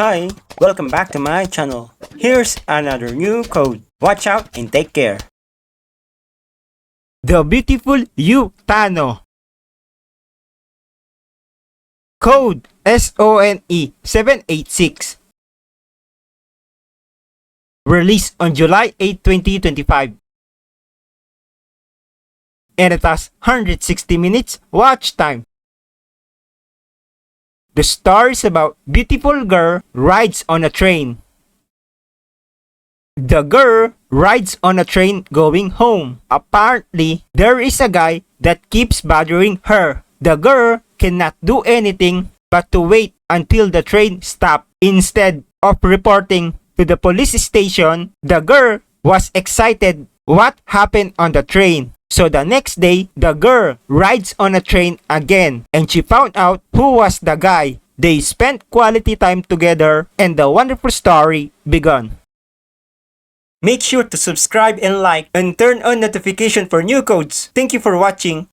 Hi, welcome back to my channel. Here's another new code. Watch out and take care. The beautiful you, Tano. Code SONE 786. Released on July 8, 2025. And it has 160 minutes watch time. The story is about beautiful girl rides on a train. The girl rides on a train going home. Apparently, there is a guy that keeps bothering her. The girl cannot do anything but to wait until the train stops. Instead of reporting to the police station, the girl was excited what happened on the train. So the next day, the girl rides on a train again and she found out who was the guy. They spent quality time together and the wonderful story began. Make sure to subscribe and like and turn on notification for new codes. Thank you for watching.